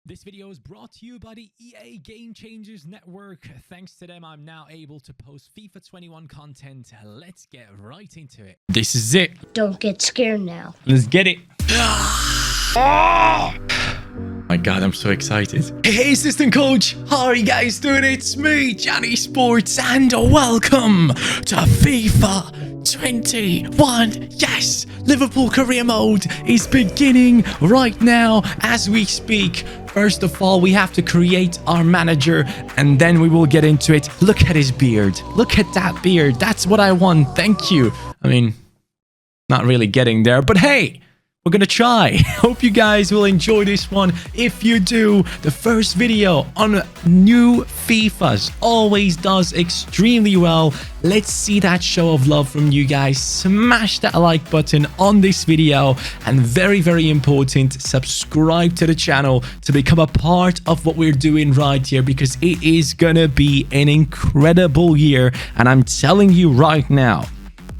This video is brought to you by the EA Game Changers Network. Thanks to them, I'm now able to post FIFA 21 content. Let's get right into it. This is it. Don't get scared now. Let's get it. Oh my God, I'm so excited. Hey, assistant coach. How are you guys doing? It's me, CaniSports, and welcome to FIFA 21. Yes, Liverpool career mode is beginning right now as we speak. First of all, we have to create our manager, and then we will get into it. Look at his beard. Look at that beard. That's what I want. Thank you. I mean, not really getting there, but hey, we're gonna try. Hope you guys will enjoy this one. If you do, the first video on new FIFAs always does extremely well. Let's see that show of love from you guys. Smash that like button on this video, and very, very important, subscribe to the channel to become a part of what we're doing right here, because it is gonna be an incredible year. And I'm telling you right now,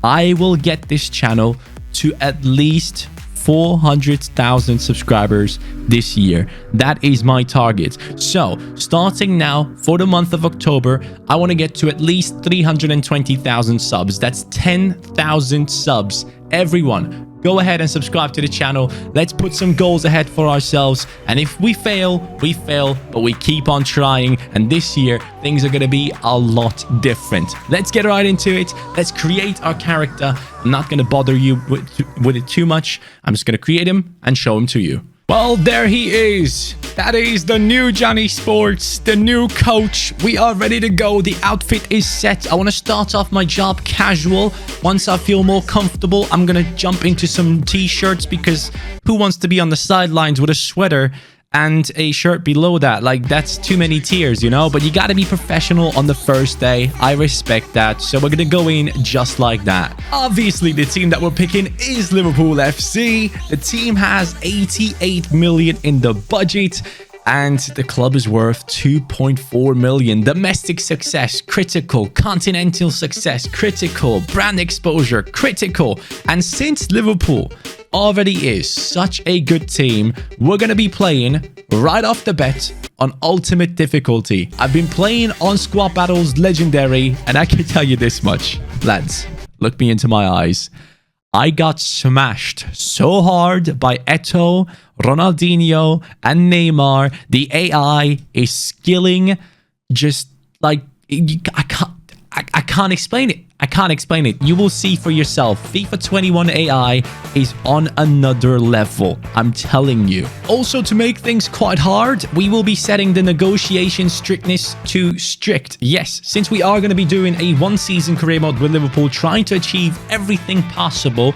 I will get this channel to at least 400,000 subscribers this year. That is my target. So starting now for the month of October, I want to get to at least 320,000 subs. That's 10,000 subs. Everyone, go ahead and subscribe to the channel. Let's put some goals ahead for ourselves. And if we fail, but we keep on trying. And this year, things are going to be a lot different. Let's get right into it. Let's create our character. I'm not going to bother you with it too much. I'm just going to create him and show him to you. Well, there he is. That is the new CaniSports, the new coach. We are ready to go. The outfit is set. I want to start off my job casual. Once I feel more comfortable, I'm going to jump into some t-shirts, because who wants to be on the sidelines with a sweater and a shirt below that? Like, that's too many tiers, you know? But you got to be professional on the first day. I respect that. So we're going to go in just like that. Obviously, the team that we're picking is Liverpool FC. The team has 88 million in the budget, and the club is worth 2.4 million. Domestic success, critical. Continental success, critical. Brand exposure, critical. And since Liverpool already is such a good team, we're going to be playing right off the bat on ultimate difficulty. I've been playing on squad battles legendary, and I can tell you this much. Lads, look me into my eyes. I got smashed so hard by Eto'o, Ronaldinho, and Neymar. The AI is skilling just like, I can't explain it. I can't explain it. You will see for yourself. FIFA 21 AI is on another level. I'm telling you. Also, to make things quite hard, we will be setting the negotiation strictness to strict. Yes, since we are going to be doing a one-season career mode with Liverpool, trying to achieve everything possible,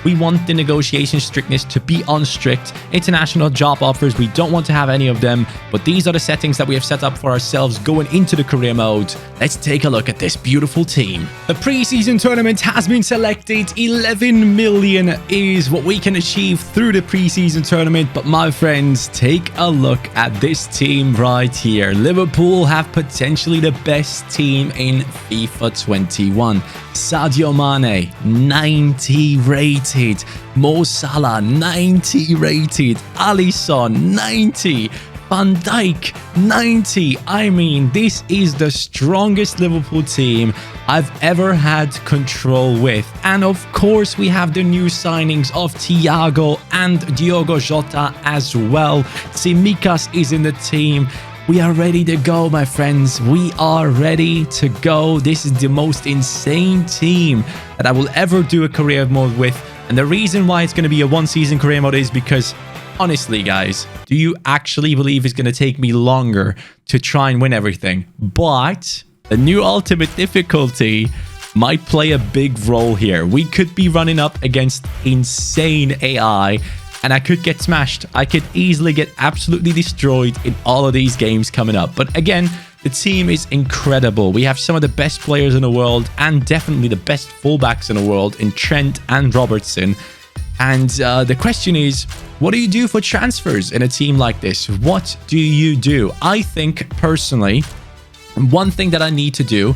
we want the negotiation strictness to be on strict. International job offers, we don't want to have any of them, but these are the settings that we have set up for ourselves going into the career mode. Let's take a look at this beautiful team. The preseason tournament has been selected. 11 million is what we can achieve through the preseason tournament. But my friends, take a look at this team right here. Liverpool have potentially the best team in FIFA 21. Sadio Mane, 90 rated. Mo Salah, 90 rated. Alisson, 90. Van Dijk, 90. I mean, this is the strongest Liverpool team I've ever had control with. And of course, we have the new signings of Thiago and Diogo Jota as well. Tsimikas is in the team. We are ready to go, my friends. We are ready to go. This is the most insane team that I will ever do a career mode with. And the reason why it's going to be a one-season career mode is because, honestly, guys, do you actually believe it's going to take me longer to try and win everything? But the new ultimate difficulty might play a big role here. We could be running up against insane AI, and I could get smashed. I could easily get absolutely destroyed in all of these games coming up. But again, the team is incredible. We have some of the best players in the world, and definitely the best fullbacks in the world in Trent and Robertson. And the question is, what do you do for transfers in a team like this? What do you do? I think, personally, one thing that I need to do,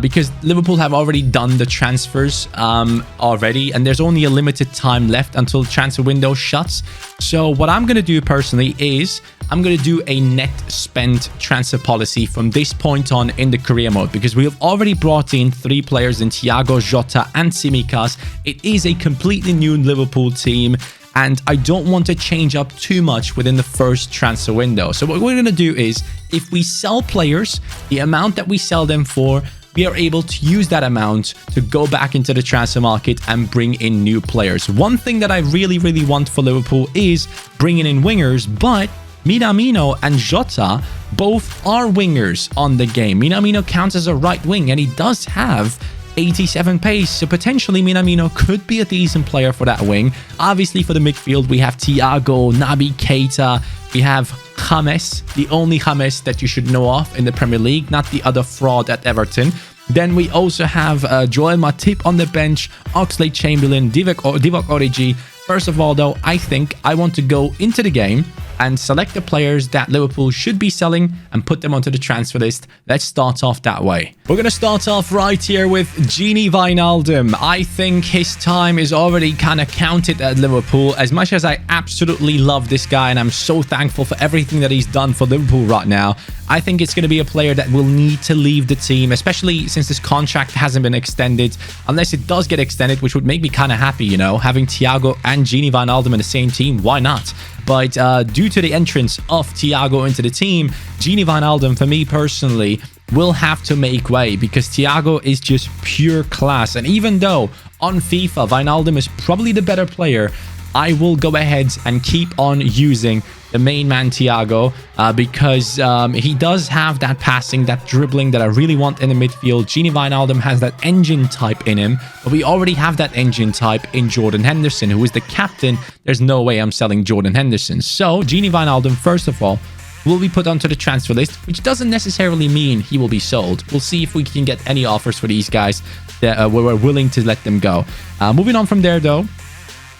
because Liverpool have already done the transfers already, and there's only a limited time left until the transfer window shuts. So what I'm going to do personally is I'm going to do a net spend transfer policy from this point on in the career mode, because we have already brought in 3 players in Thiago, Jota and Tsimikas. It is a completely new Liverpool team, and I don't want to change up too much within the first transfer window. So what we're going to do is, if we sell players, the amount that we sell them for, we are able to use that amount to go back into the transfer market and bring in new players. One thing that I really, really want for Liverpool is bringing in wingers, but Minamino and Jota both are wingers on the game. Minamino counts as a right wing, and he does have 87 pace, so potentially Minamino could be a decent player for that wing. Obviously for the midfield, we have Thiago, Naby Keita, we have James, the only James that you should know of in the Premier League, not the other fraud at Everton. Then we also have Joel Matip on the bench, Oxlade-Chamberlain, Divock Origi. First of all, though, I think I want to go into the game and select the players that Liverpool should be selling and put them onto the transfer list. Let's start off that way. We're going to start off right here with Gini Wijnaldum. I think his time is already kind of counted at Liverpool. As much as I absolutely love this guy and I'm so thankful for everything that he's done for Liverpool right now, I think it's going to be a player that will need to leave the team, especially since this contract hasn't been extended. Unless it does get extended, which would make me kind of happy, you know, having Thiago and Gini Wijnaldum in the same team. Why not? But due to the entrance of Thiago into the team, Gini Wijnaldum, for me personally, will have to make way, because Thiago is just pure class. And even though on FIFA, Wijnaldum is probably the better player, I will go ahead and keep on using the main man Thiago because he does have that passing, that dribbling that I really want in the midfield. Gini Wijnaldum has that engine type in him, but we already have that engine type in Jordan Henderson, who is the captain. There's no way I'm selling Jordan Henderson. So Gini Wijnaldum, first of all, will be put onto the transfer list, which doesn't necessarily mean he will be sold. We'll see if we can get any offers for these guys that where we're willing to let them go. Moving on from there, though,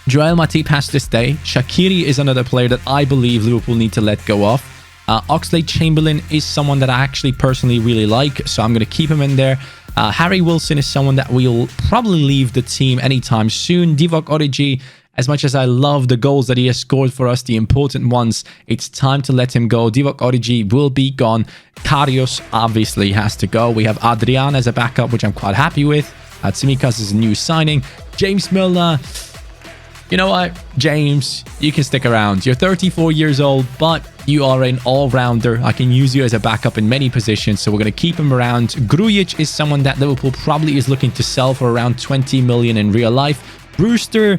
Joel Matip has to stay. Shaqiri is another player that I believe Liverpool need to let go of. Oxlade-Chamberlain is someone that I actually personally really like, so I'm going to keep him in there. Harry Wilson is someone that will probably leave the team anytime soon. Divock Origi, as much as I love the goals that he has scored for us, the important ones, it's time to let him go. Divock Origi will be gone. Karius obviously has to go. We have Adrian as a backup, which I'm quite happy with. Tsimikas is a new signing. James Milner, you know what, James, you can stick around. You're 34 years old, but you are an all-rounder. I can use you as a backup in many positions, so we're going to keep him around. Grujic is someone that Liverpool probably is looking to sell for around 20 million in real life. Brewster,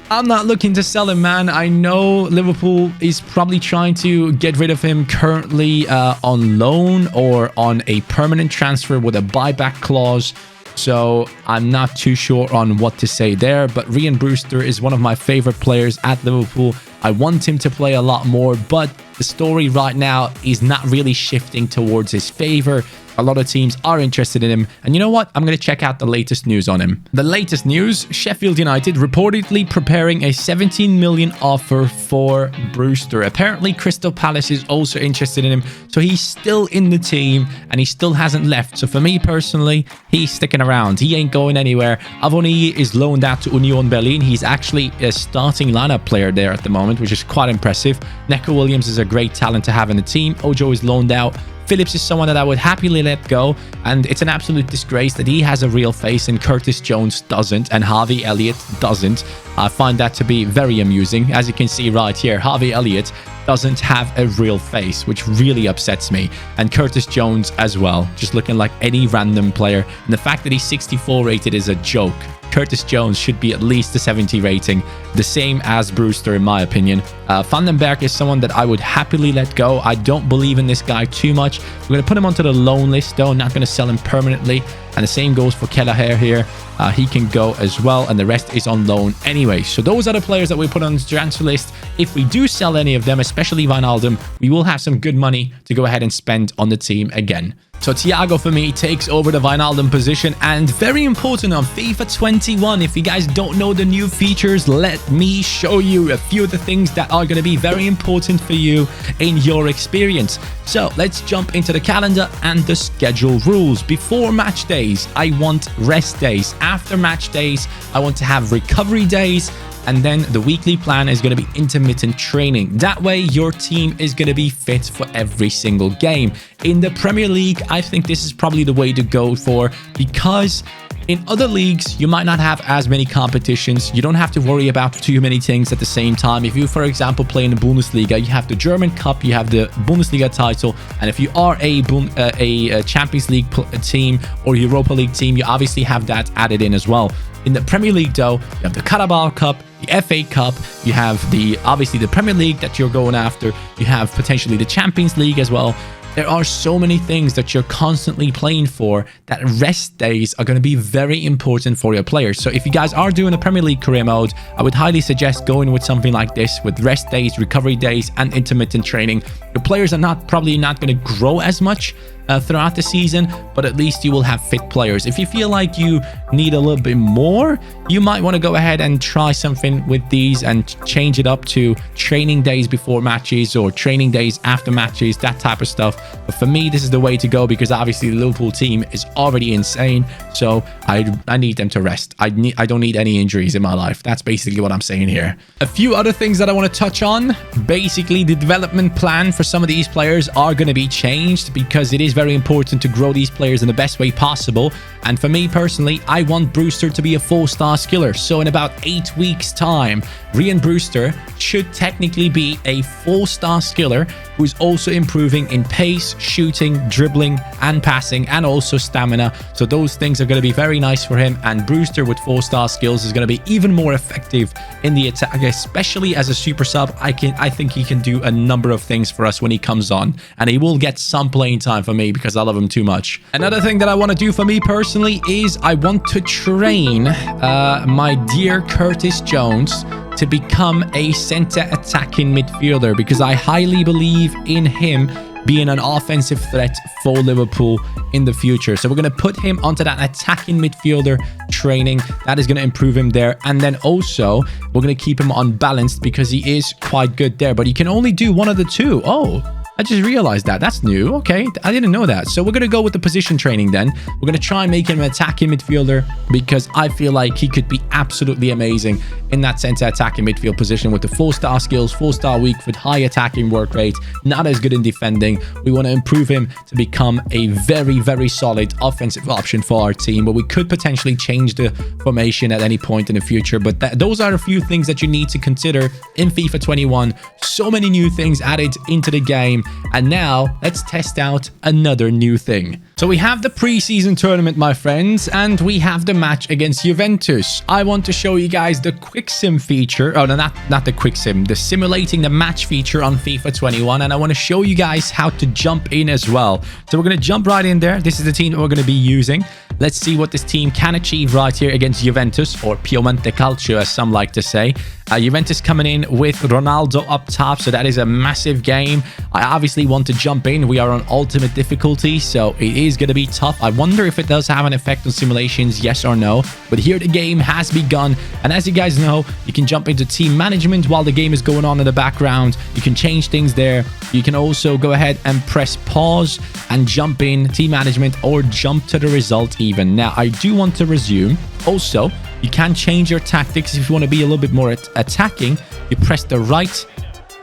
I'm not looking to sell him, man. I know Liverpool is probably trying to get rid of him currently on loan or on a permanent transfer with a buyback clause. So I'm not too sure on what to say there, but Ryan Brewster is one of my favorite players at Liverpool. I want him to play a lot more, but the story right now is not really shifting towards his favor. A lot of teams are interested in him. And you know what? I'm going to check out the latest news on him. The latest news, Sheffield United reportedly preparing a 17 million offer for Brewster. Apparently, Crystal Palace is also interested in him. So he's still in the team and he still hasn't left. So for me personally, he's sticking around. He ain't going anywhere. Avoni is loaned out to Union Berlin. He's actually a starting lineup player there at the moment, which is quite impressive. Neco Williams is a great talent to have in the team. Ojo is loaned out. Phillips is someone that I would happily let go, and it's an absolute disgrace that he has a real face and Curtis Jones doesn't, and Harvey Elliott doesn't. I find that to be very amusing. As you can see right here, Harvey Elliott doesn't have a real face, which really upsets me, and Curtis Jones as well, just looking like any random player. And the fact that he's 64 rated is a joke. Curtis Jones should be at least a 70 rating, the same as Brewster in my opinion. Van den Berg is someone that I would happily let go. I don't believe in this guy too much. We're going to put him onto the loan list though, not going to sell him permanently. And the same goes for Kelleher here. He can go as well, and the rest is on loan anyway. So those are the players that we put on the transfer list. If we do sell any of them, especially Wijnaldum, we will have some good money to go ahead and spend on the team again. So Thiago, for me, takes over the Wijnaldum position. And very important on FIFA 21, if you guys don't know the new features, let me show you a few of the things that are going to be very important for you in your experience. So let's jump into the calendar and the schedule rules. Before match days, I want rest days. After match days, I want to have recovery days. And then the weekly plan is going to be intermittent training. That way, your team is going to be fit for every single game. In the Premier League, I think this is probably the way to go for, because in other leagues, you might not have as many competitions. You don't have to worry about too many things at the same time. If you, for example, play in the Bundesliga, you have the German Cup, you have the Bundesliga title. And if you are a Champions League team or Europa League team, you obviously have that added in as well. In the Premier League, though, you have the Carabao Cup, the FA Cup, you have obviously the Premier League that you're going after, you have potentially the Champions League as well. There are so many things that you're constantly playing for that rest days are going to be very important for your players. So if you guys are doing a Premier League career mode, I would highly suggest going with something like this with rest days, recovery days, and intermittent training. Your players are probably not going to grow as much throughout the season, but at least you will have fit players. If you feel like you need a little bit more, you might want to go ahead and try something with these and change it up to training days before matches or training days after matches, that type of stuff. But for me, this is the way to go, because obviously the Liverpool team is already insane, so I need them to rest. I don't need any injuries in my life. That's basically what I'm saying here. A few other things that I want to touch on. Basically, the development plan for some of these players are going to be changed, because it is very important to grow these players in the best way possible. And for me personally, I want Brewster to be a 4-star skiller. So in about 8 weeks time, Ryan Brewster should technically be a 4-star skiller who is also improving in pace, shooting, dribbling, and passing, and also stamina. So those things are going to be very nice for him. And Brewster with 4-star skills is going to be even more effective in the attack, especially as a super sub. I think he can do a number of things for us when he comes on, and he will get some playing time for me because I love him too much. Another thing that I want to do for me personally is I want to train my dear Curtis Jones to become a center attacking midfielder, because I highly believe in him being an offensive threat for Liverpool in the future. So we're going to put him onto that attacking midfielder training. That is going to improve him there. And then also, we're going to keep him unbalanced because he is quite good there. But he can only do one of the two. Oh, I just realized that. That's new. Okay, I didn't know that. So we're going to go with the position training then. We're going to try and make him an attacking midfielder, because I feel like he could be absolutely amazing in that center attacking midfield position with the 4-star skills, 4-star weak with high attacking work rate, not as good in defending. We want to improve him to become a very, very solid offensive option for our team, but we could potentially change the formation at any point in the future. But those are a few things that you need to consider in FIFA 21. So many new things added into the game. And now let's test out another new thing. So we have the preseason tournament, my friends, and we have the match against Juventus. I want to show you guys the quick sim feature. Oh, no, not the quick sim, the simulating the match feature on FIFA 21. And I want to show you guys how to jump in as well. So we're going to jump right in there. This is the team that we're going to be using. Let's see what this team can achieve right here against Juventus, or Piemonte Calcio, as some like to say. Juventus coming in with Ronaldo up top, so that is a massive game. I obviously want to jump in. We are on ultimate difficulty, so it is going to be tough. I wonder if it does have an effect on simulations, yes or no. But here the game has begun, and as you guys know, you can jump into team management while the game is going on in the background. You can change things there. You can also go ahead and press pause and jump in team management, or jump to the result even. Now, I do want to resume. Also, you can change your tactics if you want to be a little bit more attacking. You press the right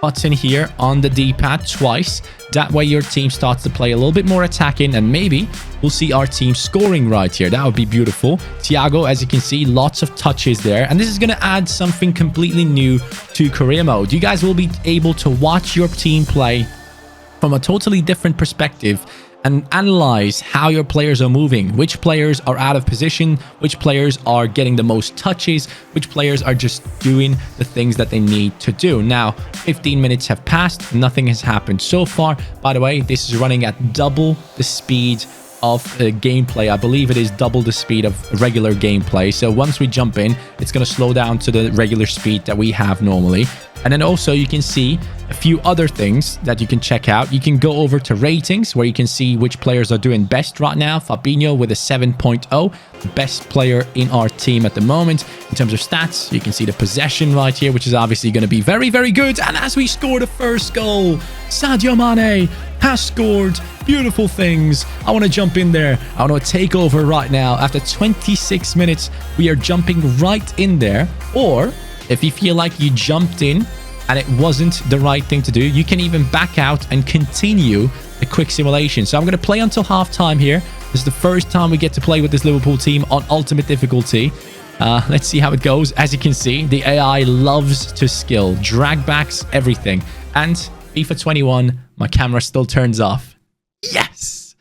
button here on the D-pad twice. That way your team starts to play a little bit more attacking, and maybe we'll see our team scoring right here. That would be beautiful. Thiago, as you can see, lots of touches there. And this is going to add something completely new to career mode. You guys will be able to watch your team play from a totally different perspective and analyze how your players are moving, which players are out of position, which players are getting the most touches, which players are just doing the things that they need to do. Now, 15 minutes have passed. Nothing has happened so far. By the way, this is running at double the speed of gameplay. I believe it is double the speed of regular gameplay. So once we jump in, it's going to slow down to the regular speed that we have normally. And then also you can see a few other things that you can check out. You can go over to ratings where you can see which players are doing best right now. Fabinho with a 7.0, best player in our team at the moment. In terms of stats, you can see the possession right here, which is obviously going to be very, very good. And as we score the first goal, Sadio Mane has scored. Beautiful things. I want to jump in there. I want to take over right now. After 26 minutes, we are jumping right in there. Or if you feel like you jumped in and it wasn't the right thing to do, you can even back out and continue the quick simulation. So I'm going to play until halftime here. This is the first time we get to play with this Liverpool team on ultimate difficulty. Let's see how it goes. As you can see, the AI loves to skill, drag backs, everything. And FIFA 21, my camera still turns off. Yes!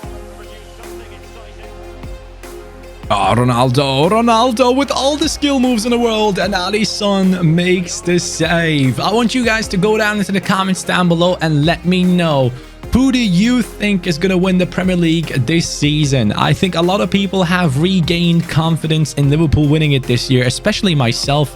Oh, Ronaldo with all the skill moves in the world, and Alisson makes the save. I want you guys to go down into the comments down below and let me know, who do you think is going to win the Premier League this season? I think a lot of people have regained confidence in Liverpool winning it this year, especially myself.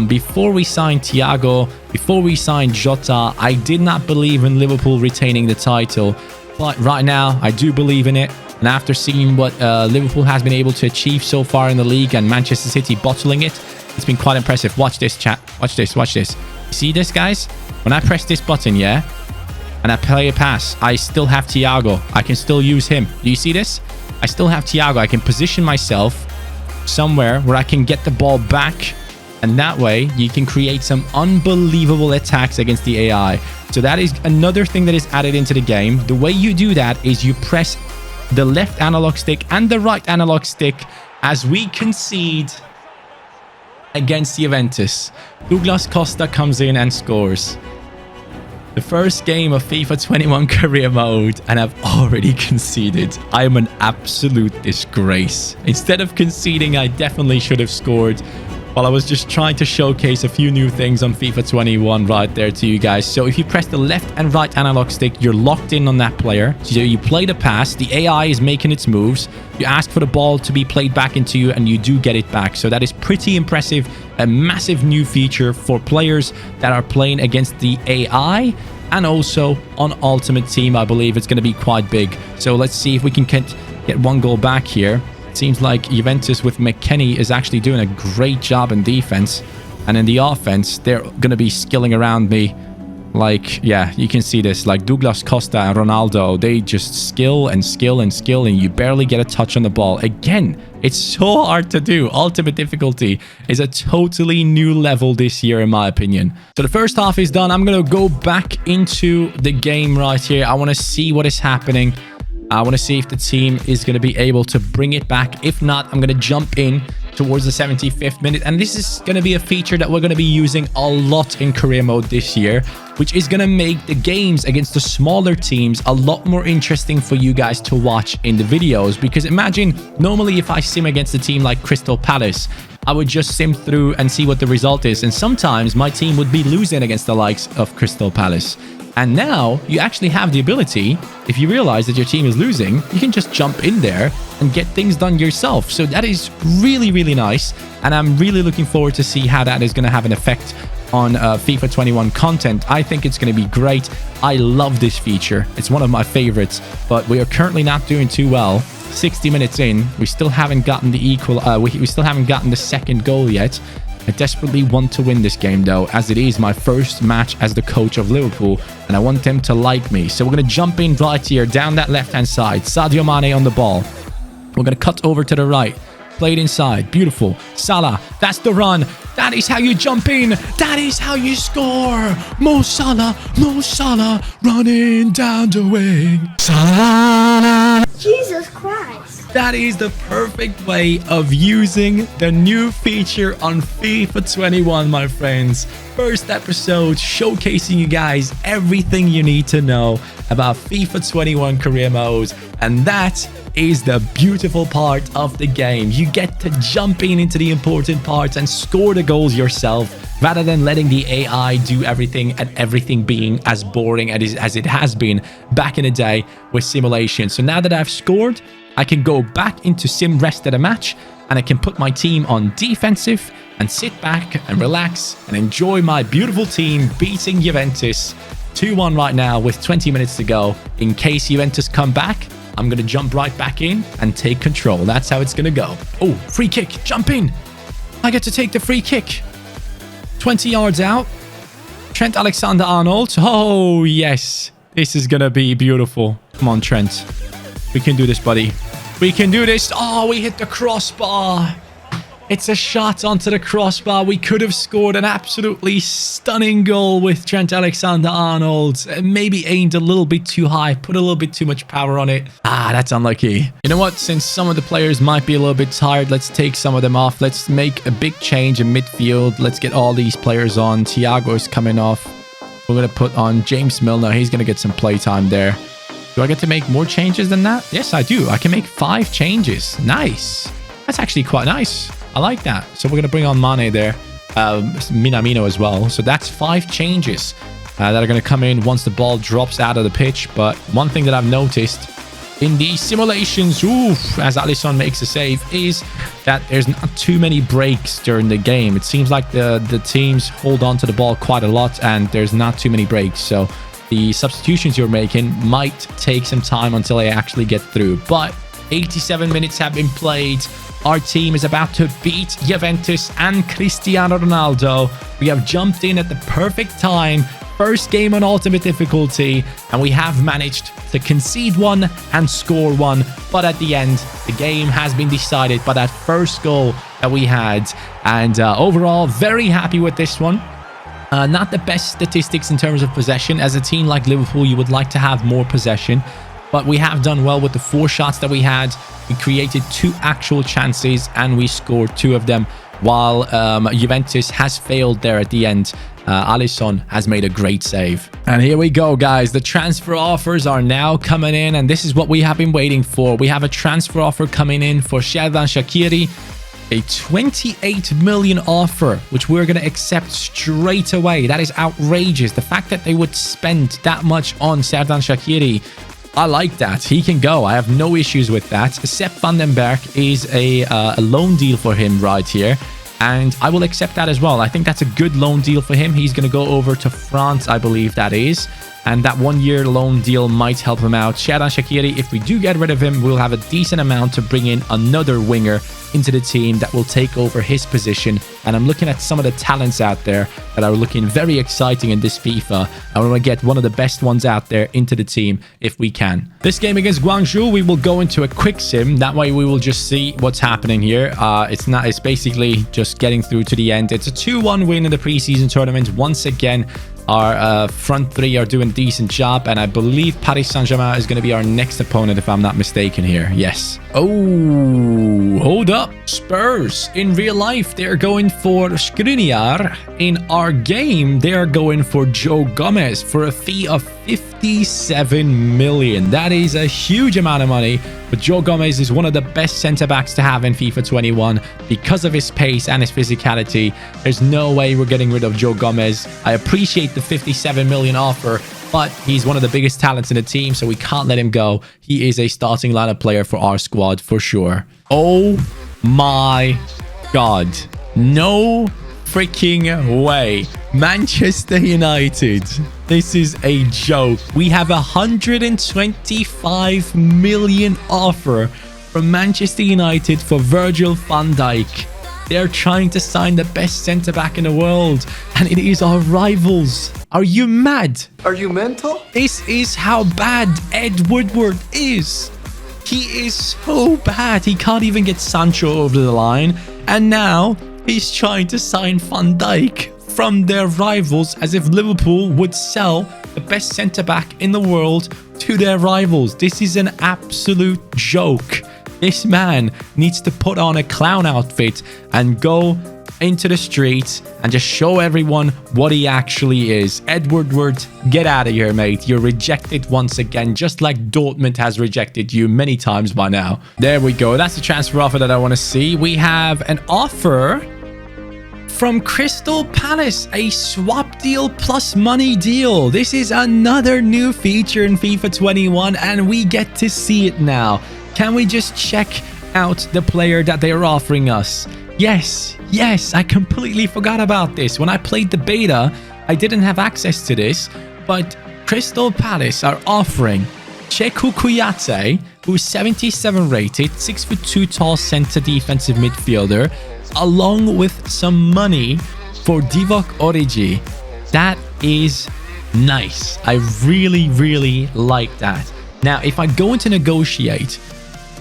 Before we signed Thiago, before we signed Jota, I did not believe in Liverpool retaining the title. But right now, I do believe in it. And after seeing what Liverpool has been able to achieve so far in the league and Manchester City bottling it, it's been quite impressive. Watch this, chat. Watch this. Watch this. See this, guys? When I press this button, yeah, and I play a pass, I still have Thiago. I can still use him. Do you see this? I still have Thiago. I can position myself somewhere where I can get the ball back. And that way, you can create some unbelievable attacks against the AI. So that is another thing that is added into the game. The way you do that is you press the left analog stick and the right analog stick as we concede against Juventus. Douglas Costa comes in and scores. The first game of FIFA 21 career mode, and I've already conceded. I am an absolute disgrace. Instead of conceding, I definitely should have scored. Well, I was just trying to showcase a few new things on FIFA 21 right there to you guys. So if you press the left and right analog stick, you're locked in on that player. So you play the pass, the AI is making its moves. You ask for the ball to be played back into you, and you do get it back. So that is pretty impressive. A massive new feature for players that are playing against the AI. And also on Ultimate Team, I believe it's going to be quite big. So let's see if we can get one goal back here. Seems like Juventus with McKennie is actually doing a great job in defense, and in the offense they're going to be skilling around me. Like, yeah, you can see this, like Douglas Costa and Ronaldo, they just skill and skill and skill, and you barely get a touch on the ball. Again, it's so hard to do. Ultimate difficulty is a totally new level this year, in my opinion. So the first half is done. I'm going to go back into the game right here. I want to see what is happening. I want to see if the team is going to be able to bring it back. If not, I'm going to jump in towards the 75th minute. And this is going to be a feature that we're going to be using a lot in career mode this year, which is going to make the games against the smaller teams a lot more interesting for you guys to watch in the videos. Because imagine, normally if I sim against a team like Crystal Palace, I would just sim through and see what the result is. And sometimes my team would be losing against the likes of Crystal Palace. And now you actually have the ability, if you realize that your team is losing, you can just jump in there and get things done yourself. So that is really, really nice. And I'm really looking forward to see how that is going to have an effect on FIFA 21 content. I think it's going to be great. I love this feature. It's one of my favorites, but we are currently not doing too well. 60 minutes in, we still haven't gotten the we still haven't gotten the second goal yet. I desperately want to win this game though, as it is my first match as the coach of Liverpool, and I want them to like me. So we're going to jump in right here, down that left-hand side. Sadio Mane on the ball. We're going to cut over to the right. Play it inside. Beautiful. Salah, that's the run. That is how you jump in. That is how you score. Mo Salah, running down the wing. Salah. Jesus Christ. That is the perfect way of using the new feature on FIFA 21, my friends. First episode showcasing you guys everything you need to know about FIFA 21 career mode. And that is the beautiful part of the game. You get to jump into the important parts and score the goals yourself, rather than letting the AI do everything and everything being as boring as it has been back in the day with simulation. So now that I've scored, I can go back into sim rest at a match and I can put my team on defensive and sit back and relax and enjoy my beautiful team beating Juventus 2-1 right now with 20 minutes to go. In case Juventus come back, I'm going to jump right back in and take control. That's how it's going to go. Oh, free kick. Jump in. I get to take the free kick. 20 yards out. Trent Alexander-Arnold. Oh, yes. This is going to be beautiful. Come on, Trent. We can do this, buddy. We can do this. Oh, we hit the crossbar. It's a shot onto the crossbar. We could have scored an absolutely stunning goal with Trent Alexander-Arnold. Maybe aimed a little bit too high. Put a little bit too much power on it. Ah, that's unlucky. You know what? Since some of the players might be a little bit tired, let's take some of them off. Let's make a big change in midfield. Let's get all these players on. Thiago's coming off. We're going to put on James Milner. He's going to get some playtime there. Do I get to make more changes than that? Yes, I do. I can make 5 changes. Nice. That's actually quite nice. I like that. So we're going to bring on Mane there. Minamino as well. So that's 5 changes that are going to come in once the ball drops out of the pitch. But one thing that I've noticed in these simulations, as Alisson makes a save, is that there's not too many breaks during the game. It seems like the teams hold on to the ball quite a lot and there's not too many breaks. So the substitutions you're making might take some time until they actually get through. But 87 minutes have been played. Our team is about to beat Juventus and Cristiano Ronaldo. We have jumped in at the perfect time. First game on ultimate difficulty. And we have managed to concede 1 and score 1. But at the end, the game has been decided by that first goal that we had. And overall, very happy with this one. Not the best statistics in terms of possession. As a team like Liverpool, you would like to have more possession. But we have done well with the 4 shots that we had. We created 2 actual chances and we scored 2 of them. While Juventus has failed there at the end. Alisson has made a great save. And here we go, guys. The transfer offers are now coming in. And this is what we have been waiting for. We have a transfer offer coming in for Xherdan Shaqiri. A 28 million offer, which we're going to accept straight away. That is outrageous. The fact that they would spend that much on Xherdan Shaqiri, I like that. He can go. I have no issues with that. Sepp van den Berg is a loan deal for him right here. And I will accept that as well. I think that's a good loan deal for him. He's going to go over to France, I believe that is. And that 1-year loan deal might help him out. Xherdan Shaqiri, if we do get rid of him, we'll have a decent amount to bring in another winger into the team that will take over his position. And I'm looking at some of the talents out there that are looking very exciting in this FIFA. I want to get one of the best ones out there into the team if we can. This game against Guangzhou, we will go into a quick sim. That way we will just see what's happening here. It's basically just getting through to the end. It's a 2-1 win in the preseason tournament. Once again, our front 3 are doing a decent job, and I believe Paris Saint-Germain is going to be our next opponent if I'm not mistaken here. Yes. Oh, hold up. Spurs in real life, they're going for Skriniar. In our game, they're going for Joe Gomez for a fee of 57 million. That is a huge amount of money, but Joe Gomez is one of the best centre-backs to have in FIFA 21 because of his pace and his physicality. There's no way we're getting rid of Joe Gomez. I appreciate the 57 million offer, but he's one of the biggest talents in the team, so we can't let him go. He is a starting lineup player for our squad for sure. Oh my God. No freaking way. Manchester United. This is a joke. We have a 125 million offer from Manchester United for Virgil van Dijk. They're trying to sign the best centre-back in the world, and it is our rivals. Are you mad? Are you mental? This is how bad Ed Woodward is. He is so bad. He can't even get Sancho over the line. And now he's trying to sign Van Dijk from their rivals, as if Liverpool would sell the best centre-back in the world to their rivals. This is an absolute joke. This man needs to put on a clown outfit and go into the streets and just show everyone what he actually is. Ed Woodward, get out of here, mate. You're rejected once again, just like Dortmund has rejected you many times by now. There we go. That's the transfer offer that I want to see. We have an offer from Crystal Palace, a swap deal plus money deal. This is another new feature in FIFA 21, and we get to see it now. Can we just check out the player that they are offering us. Yes, I completely forgot about this. When I played the beta, I didn't have access to this, but Crystal Palace are offering Cheku Kouyaté, who is 77 rated, 6'2" tall center defensive midfielder, along with some money for Divock Origi. That is nice. I really like that. Now, if I go into negotiate,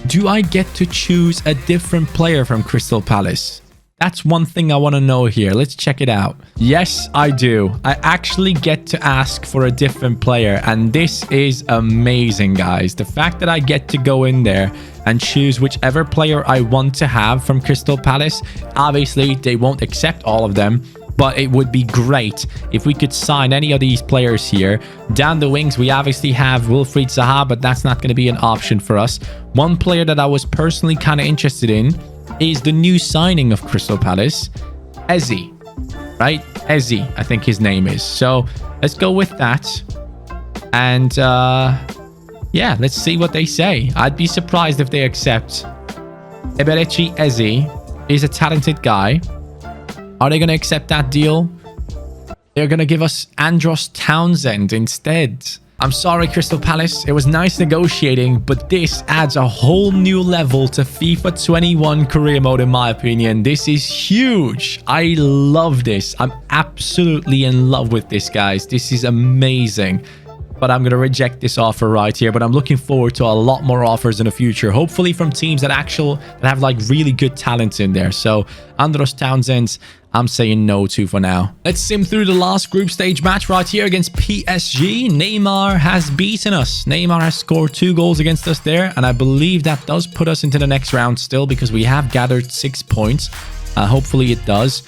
do I get to choose a different player from Crystal Palace? That's one thing I want to know here. Let's check it out. Yes, I do. I actually get to ask for a different player, and this is amazing, guys. The fact that I get to go in there and choose whichever player I want to have from Crystal Palace. Obviously, they won't accept all of them, but it would be great if we could sign any of these players here. Down the wings, we obviously have Wilfried Zaha, but that's not going to be an option for us. One player that I was personally kind of interested in is the new signing of Crystal Palace, Eze, right? Eze, I think his name is. So let's go with that. And yeah, let's see what they say. I'd be surprised if they accept. Eberechi Eze is a talented guy. Are they going to accept that deal? They're going to give us Andros Townsend instead. I'm sorry, Crystal Palace. It was nice negotiating, but this adds a whole new level to FIFA 21 career mode, in my opinion. This is huge. I love this. I'm absolutely in love with this, guys. This is amazing. But I'm going to reject this offer right here. But I'm looking forward to a lot more offers in the future. Hopefully from teams that have like really good talents in there. So Andros Townsend, I'm saying no to for now. Let's sim through the last group stage match right here against PSG. Neymar has beaten us. Neymar has scored 2 goals against us there. And I believe that does put us into the next round still, because we have gathered 6 points. Hopefully it does.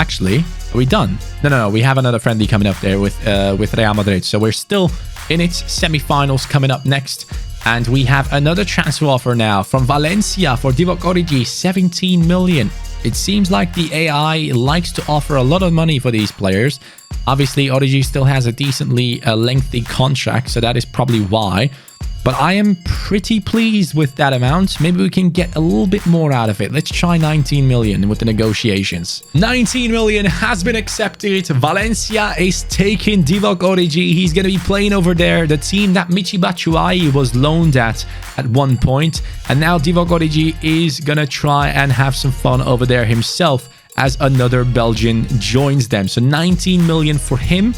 Actually, are we done? No. We have another friendly coming up there with Real Madrid. So we're still in its semi-finals coming up next. And we have another transfer offer now from Valencia for Divock Origi, 17 million. It seems like the AI likes to offer a lot of money for these players. Obviously, Origi still has a decently lengthy contract, so that is probably why. But I am pretty pleased with that amount. Maybe we can get a little bit more out of it. Let's try 19 million with the negotiations. 19 million has been accepted. Valencia is taking Divock Origi. He's going to be playing over there, the team that Michy Batshuayi was loaned at one point. And now Divock Origi is going to try and have some fun over there himself as another Belgian joins them. So 19 million for him.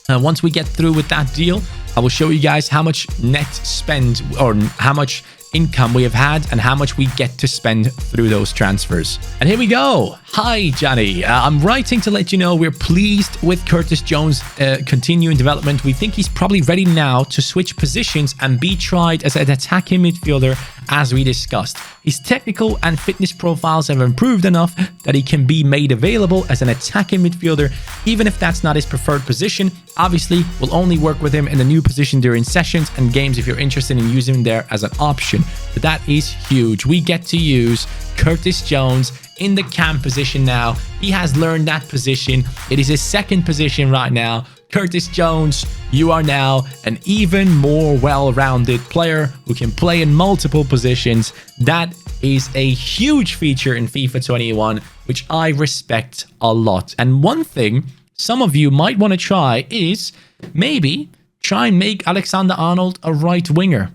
Once we get through with that deal, I will show you guys how much net spend, or how much income we have had and how much we get to spend through those transfers. And here we go. Hi, Johnny. I'm writing to let you know we're pleased with Curtis Jones' continuing development. We think he's probably ready now to switch positions and be tried as an attacking midfielder, as we discussed. His technical and fitness profiles have improved enough that he can be made available as an attacking midfielder, even if that's not his preferred position. Obviously, we'll only work with him in the new position during sessions and games if you're interested in using him there as an option. But that is huge. We get to use Curtis Jones in the cam position now. He has learned that position. It is his second position right now. Curtis Jones, you are now an even more well-rounded player who can play in multiple positions. That is a huge feature in FIFA 21, which I respect a lot. And one thing some of you might want to try is maybe try and make Alexander-Arnold a right winger.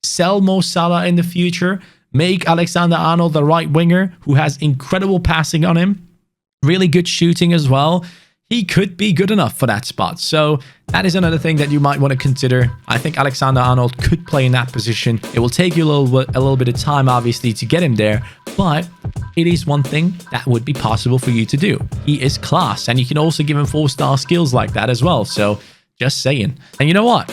Sell Mo Salah in the future. Make Alexander-Arnold the right winger who has incredible passing on him. Really good shooting as well. He could be good enough for that spot. So that is another thing that you might want to consider. I think Alexander-Arnold could play in that position. It will take you a little bit of time, obviously, to get him there. But it is one thing that would be possible for you to do. He is class. And you can also give him 4-star skills like that as well. So just saying. And you know what?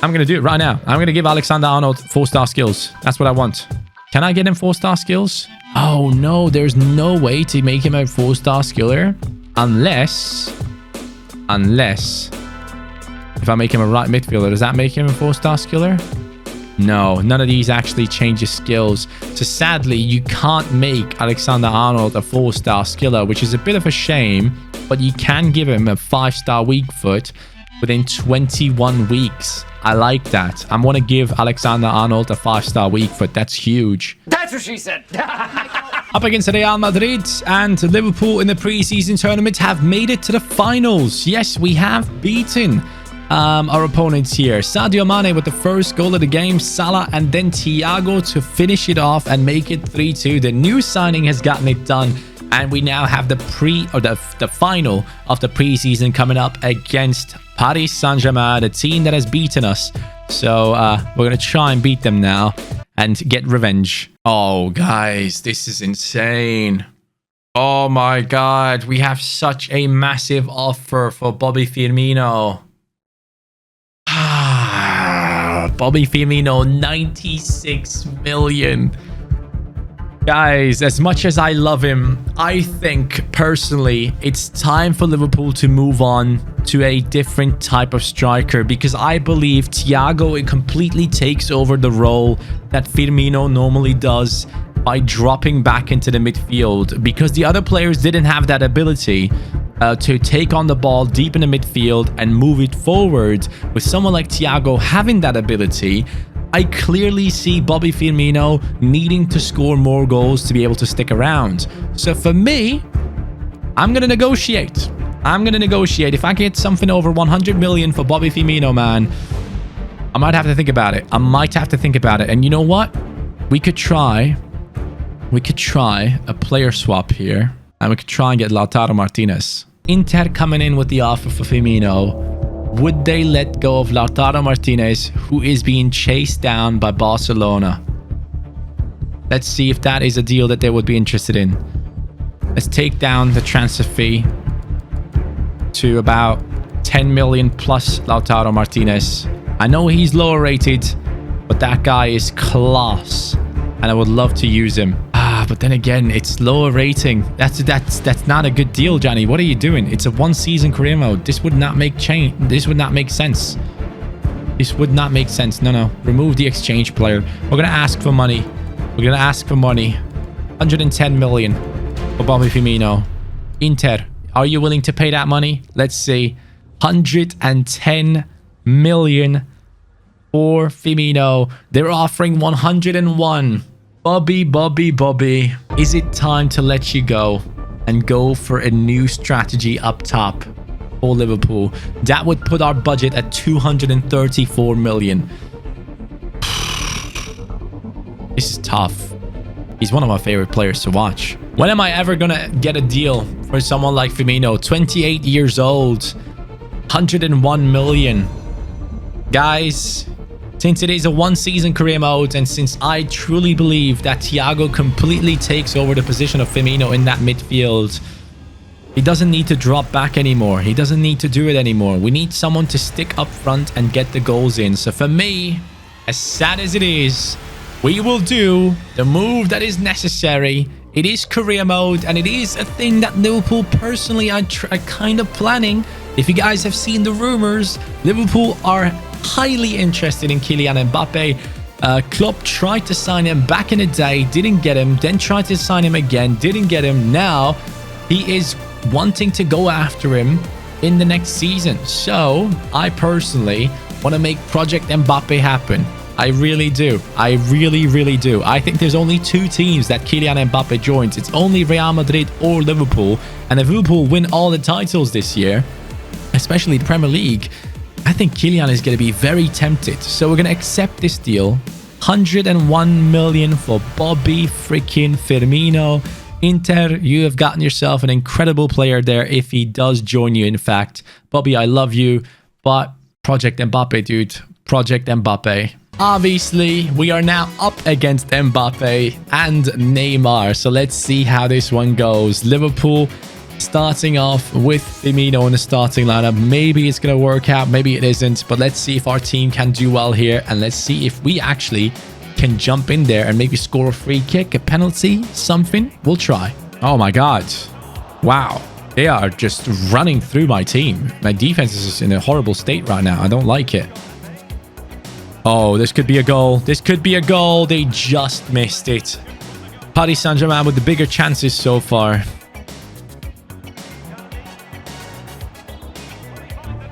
I'm going to do it right now. I'm going to give Alexander-Arnold 4-star skills. That's what I want. Can I get him 4-star skills? Oh, no. There's no way to make him a 4-star skiller. Unless if I make him a right midfielder, does that make him a 4-star skiller? No, none of these actually change his skills. So sadly, you can't make Alexander-Arnold a 4-star skiller, which is a bit of a shame, but you can give him a 5-star weak foot within 21 weeks. I like that. I'm going to give Alexander-Arnold a 5-star week foot. That's huge. That's what she said. Up against Real Madrid and Liverpool in the preseason tournament have made it to the finals. Yes, we have beaten our opponents here. Sadio Mane with the first goal of the game, Salah, and then Thiago to finish it off and make it 3-2. The new signing has gotten it done, and we now have the final of the preseason coming up against Paris Saint-Germain, the team that has beaten us. So we're going to try and beat them now and get revenge. Oh, guys, this is insane. Oh, my God. We have such a massive offer for Bobby Firmino. Bobby Firmino, 96 million. Guys, as much as I love him, I think personally it's time for Liverpool to move on to a different type of striker, because I believe Thiago completely takes over the role that Firmino normally does by dropping back into the midfield, because the other players didn't have that ability to take on the ball deep in the midfield and move it forward. With someone like Thiago having that ability, I clearly see Bobby Firmino needing to score more goals to be able to stick around. So for me, I'm going to negotiate. If I get something over 100 million for Bobby Firmino, man, I might have to think about it. And you know what? We could try a player swap here, and we could try and get Lautaro Martinez. Inter coming in with the offer for Firmino. Would they let go of Lautaro Martinez, who is being chased down by Barcelona? Let's see if that is a deal that they would be interested in. Let's take down the transfer fee to about 10 million plus Lautaro Martinez. I know he's lower rated, but that guy is class, and I would love to use him. But then again, it's lower rating. That's not a good deal, Johnny. What are you doing? It's a one-season career mode. This would not make sense. No. Remove the exchange player. We're gonna ask for money. 110 million for Bobby Firmino. Inter, are you willing to pay that money? Let's see. 110 million for Firmino. They're offering 101. Bobby, is it time to let you go and go for a new strategy up top for Liverpool? That would put our budget at 234 million. This is tough. He's one of my favorite players to watch. When am I ever gonna get a deal for someone like Firmino? 28 years old, 101 million. Guys, since it is a one-season career mode, and since I truly believe that Thiago completely takes over the position of Firmino in that midfield, he doesn't need to drop back anymore. He doesn't need to do it anymore. We need someone to stick up front and get the goals in. So for me, as sad as it is, we will do the move that is necessary. It is career mode, and it is a thing that Liverpool personally are kind of planning. If you guys have seen the rumors, Liverpool are highly interested in Kylian Mbappe. Klopp tried to sign him back in the day, didn't get him, then tried to sign him again, didn't get him. Now he is wanting to go after him in the next season. So I personally want to make Project Mbappe happen. I really do. I really do. I think there's only two teams that Kylian Mbappe joins. It's only Real Madrid or Liverpool. And if Liverpool win all the titles this year, especially the Premier League, I think Kylian is going to be very tempted. So we're going to accept this deal. 101 million for Bobby freaking Firmino. Inter, you have gotten yourself an incredible player there if he does join you, in fact. Bobby, I love you, but Project Mbappe, dude. Project Mbappe. Obviously, we are now up against Mbappe and Neymar. So let's see how this one goes. Liverpool starting off with Firmino in the starting lineup. Maybe it's going to work out, maybe it isn't, but let's see if our team can do well here, and let's see if we actually can jump in there and maybe score a free kick, a penalty, something. We'll try. Oh my God. Wow. They are just running through my team. My defense is just in a horrible state right now. I don't like it. Oh, this could be a goal. This could be a goal. They just missed it. Paris Saint-Germain with the bigger chances so far.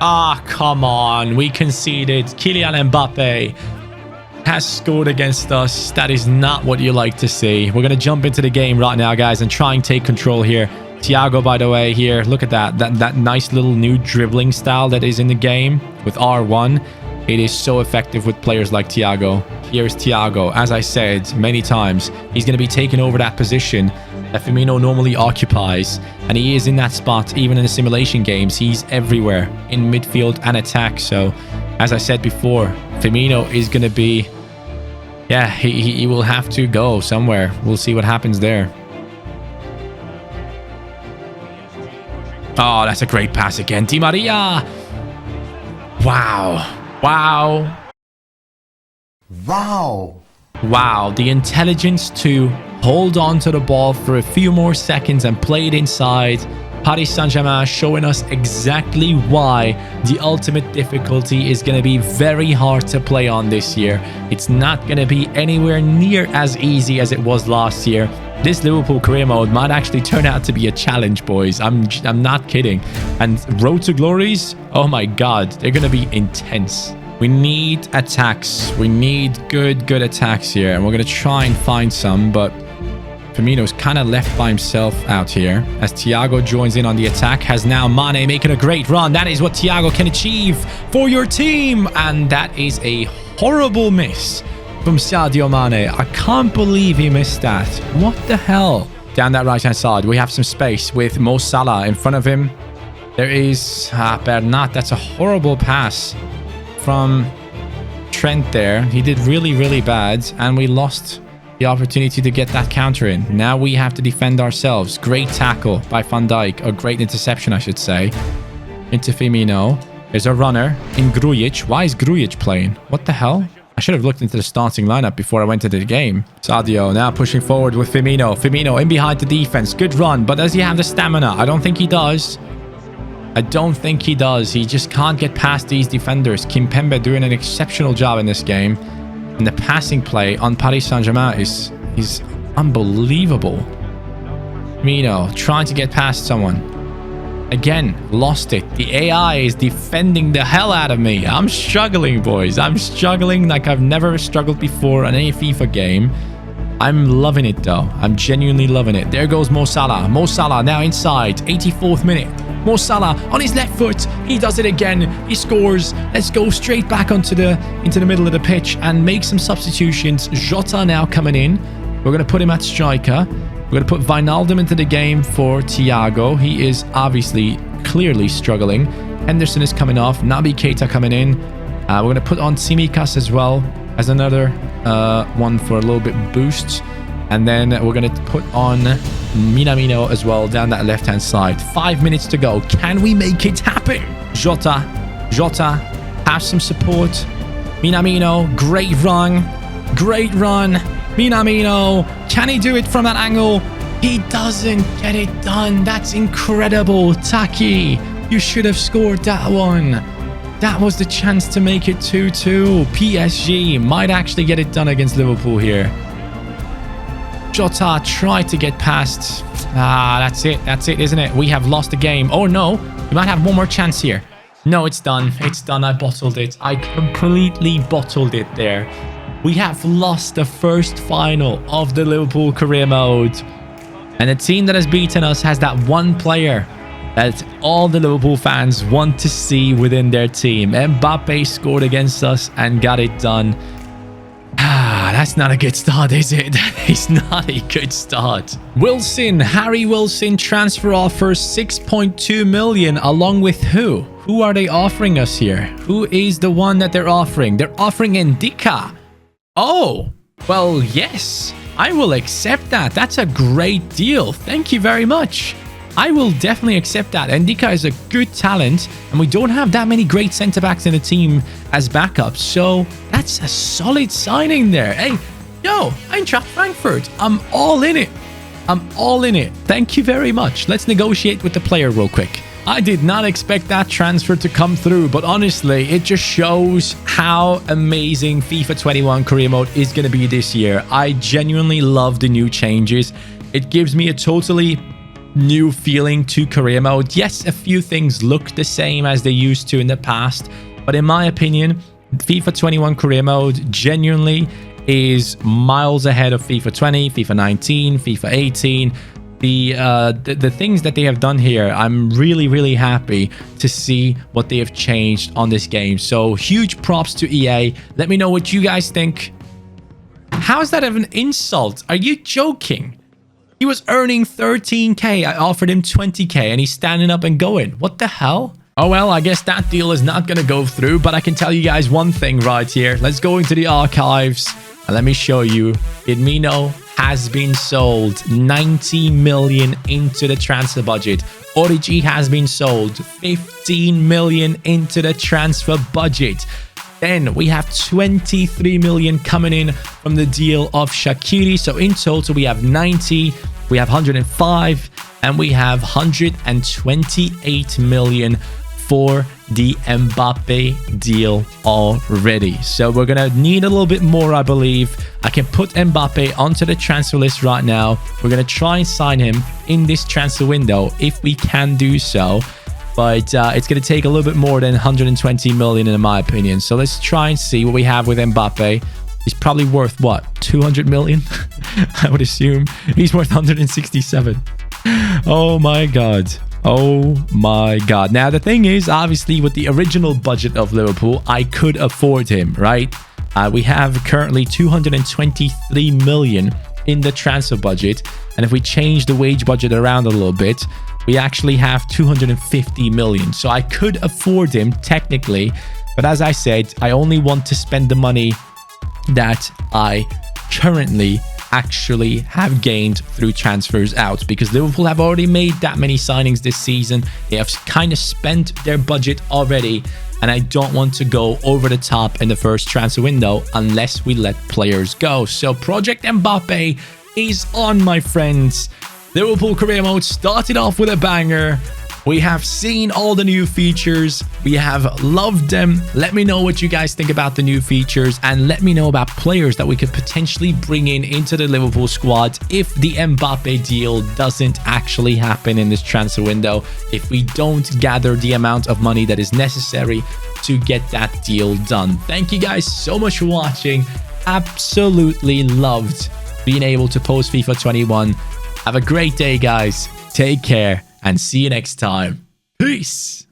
Ah, come on. We conceded. Kylian Mbappe has scored against us. That is not what you like to see. We're going to jump into the game right now, guys, and try and take control here. Thiago, by the way, here. Look at that. That nice little new dribbling style that is in the game with R1. It is so effective with players like Thiago. Here's Thiago. As I said many times, he's going to be taking over that position that Firmino normally occupies. And he is in that spot, even in the simulation games. He's everywhere in midfield and attack. So, as I said before, Firmino is going to be... Yeah, he will have to go somewhere. We'll see what happens there. Oh, that's a great pass again. Di Maria. Wow. Wow. Wow. Wow. The intelligence to hold on to the ball for a few more seconds and play it inside. Paris Saint-Germain showing us exactly why the ultimate difficulty is going to be very hard to play on this year. It's not going to be anywhere near as easy as it was last year. This Liverpool career mode might actually turn out to be a challenge, boys. I'm not kidding. And Road to Glories, oh my god, they're going to be intense. We need attacks. We need good attacks here. And we're going to try and find some, but Firmino's kind of left by himself out here as Thiago joins in on the attack. Has now Mane making a great run. That is what Thiago can achieve for your team. And that is a horrible miss from Sadio Mane. I can't believe he missed that. What the hell? Down that right-hand side, we have some space with Mo Salah in front of him. There is Bernat. That's a horrible pass from Trent there. He did really bad, and we lost the opportunity to get that counter in. Now we have to defend ourselves. Great tackle by Van Dijk, or great interception, I should say, into Firmino. There's a runner in Grujic. Why is Grujic playing? What the hell? I should have looked into the starting lineup before I went into the game. Sadio now pushing forward with Firmino. Firmino in behind the defense. Good run, but does he have the stamina? I don't think he does. I don't think he does. He just can't get past these defenders. Kimpembe doing an exceptional job in this game. And the passing play on Paris Saint-Germain is unbelievable. Firmino trying to get past someone. Again, lost it. The AI is defending the hell out of me. I'm struggling, boys. I'm struggling like I've never struggled before on any FIFA game. I'm loving it, though. I'm genuinely loving it. There goes Mo Salah. Mo Salah now inside. 84th minute. Mo Salah on his left foot. He does it again. He scores. Let's go straight back into the middle of the pitch and make some substitutions. Jota now coming in. We're going to put him at striker. We're going to put Wijnaldum into the game for Thiago. He is obviously clearly struggling. Henderson is coming off. Naby Keita coming in. We're going to put on Tsimikas as well as another one for a little bit boost. And then we're going to put on Minamino as well down that left-hand side. 5 minutes to go. Can we make it happen? Jota, have some support. Minamino, great run. Minamino, can he do it from that angle? He doesn't get it done. That's incredible. Taki, you should have scored that one. That was the chance to make it 2-2. PSG might actually get it done against Liverpool here. Jota tried to get past. That's it, isn't it? We have lost the game. Oh no, we might have one more chance here. No, it's done. I bottled it. I completely bottled it there. We have lost the first final of the Liverpool career mode. And the team that has beaten us has that one player that all the Liverpool fans want to see within their team. Mbappe scored against us and got it done. That's not a good start, is it? It's not a good start. Wilson, Harry Wilson transfer offer 6.2 million along with who? Who are they offering us here? Who is the one that they're offering? They're offering Ndika. Oh, well, yes. I will accept that. That's a great deal. Thank you very much. I will definitely accept that. Ndika is a good talent, and we don't have that many great centre-backs in the team as backups, so that's a solid signing there. Hey, yo, Eintracht Frankfurt, I'm all in it. Thank you very much. Let's negotiate with the player real quick. I did not expect that transfer to come through, but honestly, it just shows how amazing FIFA 21 career mode is going to be this year. I genuinely love the new changes. It gives me a totally new feeling to career mode. Yes, a few things look the same as they used to in the past, but in my opinion, FIFA 21 career mode genuinely is miles ahead of FIFA 20, FIFA 19, FIFA 18. The things that they have done here, I'm really happy to see what they have changed on this game. So huge props to EA. Let me know what you guys think. How is that an insult? Are you joking? He was earning 13k. I offered him 20k and he's standing up and going. What the hell? Oh, well, I guess that deal is not going to go through, but I can tell you guys one thing right here. Let's go into the archives and let me show you. Firmino has been sold 90 million into the transfer budget. Origi has been sold 15 million into the transfer budget. Then we have 23 million coming in from the deal of Shaqiri. So in total, we have 90, we have 105, and we have 128 million for the Mbappe deal already. So we're gonna need a little bit more, I believe. I can put Mbappe onto the transfer list right now. We're gonna try and sign him in this transfer window if we can do so, but it's gonna take a little bit more than 120 million in my opinion. So let's try and see what we have with Mbappe. He's probably worth what, 200 million? I would assume he's worth 167. Oh my god. Oh my god. Now the thing is, obviously with the original budget of Liverpool, I could afford him, right? We have currently 223 million in the transfer budget, and if we change the wage budget around a little bit, we actually have 250 million. So I could afford him technically, but as I said, I only want to spend the money that I currently actually have gained through transfers out, because Liverpool have already made that many signings this season. They have kind of spent their budget already, and I don't want to go over the top in the first transfer window unless we let players go. So Project Mbappe is on, my friends. Liverpool career mode started off with a banger. We have seen all the new features. We have loved them. Let me know what you guys think about the new features, and let me know about players that we could potentially bring in into the Liverpool squad if the Mbappe deal doesn't actually happen in this transfer window, if we don't gather the amount of money that is necessary to get that deal done. Thank you guys so much for watching. Absolutely loved being able to post FIFA 21. Have a great day, guys. Take care and see you next time. Peace.